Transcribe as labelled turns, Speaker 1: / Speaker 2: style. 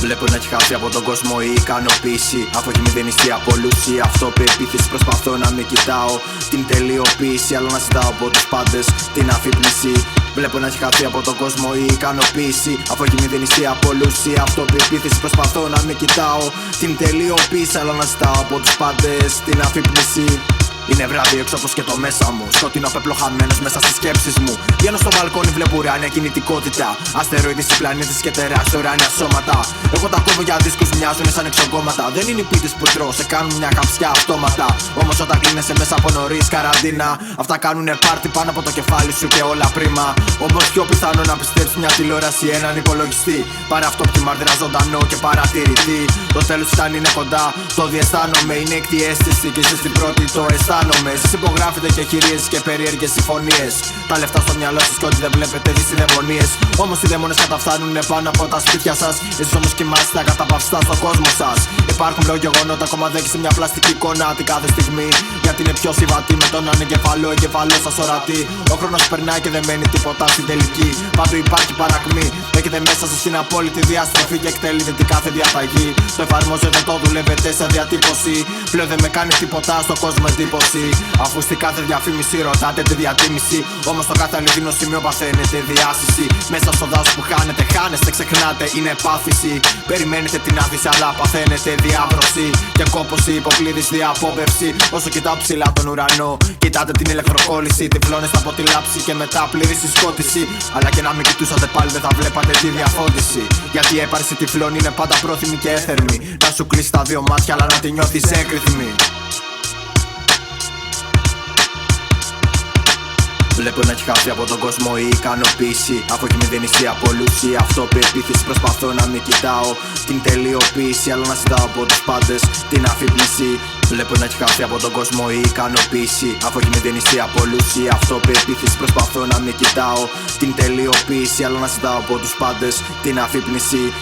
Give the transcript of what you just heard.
Speaker 1: Βλέπω να έχει χαθεί από τον κόσμο η ικανοποίηση. Αφού έχει μηδενιστεί από όλους η αυτοπεποίθηση. Προσπαθώ να μην κοιτάω την τελειοποίηση, αλλά να ζητάω από τους πάντες την αφύπνιση. Βλέπω να έχει χαθεί από τον κόσμο η ικανοποίηση. Αφού έχει μηδενιστεί από όλους η αυτοπεποίθηση. Προσπαθώ να μην κοιτάω την τελειοποίηση, αλλά να ζητάω από τους πάντες την αφύπνιση. Είναι βράδυ έξω όπως και το μέσα μου. Σκοτεινό πέπλο χαμένος μέσα στις σκέψεις μου. Βγαίνω στο μπαλκόνι, βλέπω ουράνια κινητικότητα. Αστεροειδείς οι πλανήτες και τεράστια ουράνια σώματα. Εγώ τα κόβω για δίσκους, μοιάζουν σαν εξογκώματα. Δεν είναι οι πίτες που τρώω, σε κάνουν μια καψιά αυτόματα. Όμως όταν κλείνεσαι μέσα από νωρίς καραντίνα, αυτά κάνουνε πάρτι πάνω από το κεφάλι σου και όλα πρίμα. Όμως πιο πιθανό να πιστέψεις μια τηλεόραση, έναν υπολογιστή, παρά αυτό που μάρτυρα ζωντανό και παρατηρητή. Το τέλος φτάνει, είναι κοντά, το διαισθάνομαι. Είναι έκτη αίσθηση και είσαι στην πρώτη το αισθάνομαι. Εσείς υπογράφετε και κυρίες και περίεργες συμφωνίες. Τα λεφτά στο μυαλό σας και ό,τι δεν βλέπετε δυσιδαιμονίες. Όμως οι δαίμονες καταφθάνουνε πάνω από τα σπίτια σας. Εσείς όμως κοιμάστε ακαταπαυστά στον κόσμο σας. Υπάρχουν πλέον γεγονότα, ακόμα δεν σε μια πλαστική εικόνα την κάθε στιγμή. Γιατί είναι πιο συμβατή με τον ανεγκεφαλό, εγκεφαλό σας ορατή. Ο χρόνος περνάει και δεν μένει τίποτα στην τελική. Παντού υπάρχει παρακμή. Έχετε μέσα σας την απόλυτη διαστροφή και εκτελείτε την κάθε διαταγή. Το εφαρμόζετε, το δουλεύετε σε διατύπωση. Πλέον δεν με κάνει τίποτα στον κόσμο εντύπωση. Αφού στη κάθε διαφήμιση ρωτάτε τη διατίμηση. Όμως στο κάθε αληθινό σημείο παθαίνετε διάσηση. Μέσα στο δάσος που χάνετε, χάνεστε, ξεχνάτε, είναι πάθηση. Περιμένετε την άθηση, αλλά παθαίνετε διάβρωση και κόπωση, υποκλείδης, διαπόβευση. Όσο κοιτάω ψηλά τον ουρανό, κοιτάτε την ηλεκτροκόλληση. Τυφλώνεστε από τη λάψη και μετά πλήρη συσκότηση. Αλλά και να μην κοιτούσατε πάλι, δεν θα βλέπατε τη διαφώτιση. Γιατί η έπαρση τυφλών είναι πάντα πρόθυμη και έθερμη. Να σου κλείσει τα δύο μάτια, αλλά να τη νιώθεις έκρηθμη. Βλέπω να έχει χαθεί από τον κόσμο η ικανοποίηση. Αφού έχει μηδενιστεί από όλους η αυτοπεποίθηση. Προσπαθώ να μην κοιτάω την τελειοποίηση, αλλά να ζητάω από τους πάντες την αφύπνιση. Βλέπω να έχει χαθεί από τον κόσμο η ικανοποίηση. Αφού έχει μηδενιστεί από όλους η αυτοπεποίθηση. Προσπαθώ να μην κοιτάω την τελειοποίηση, αλλά να ζητάω από τους πάντες την αφύπνιση.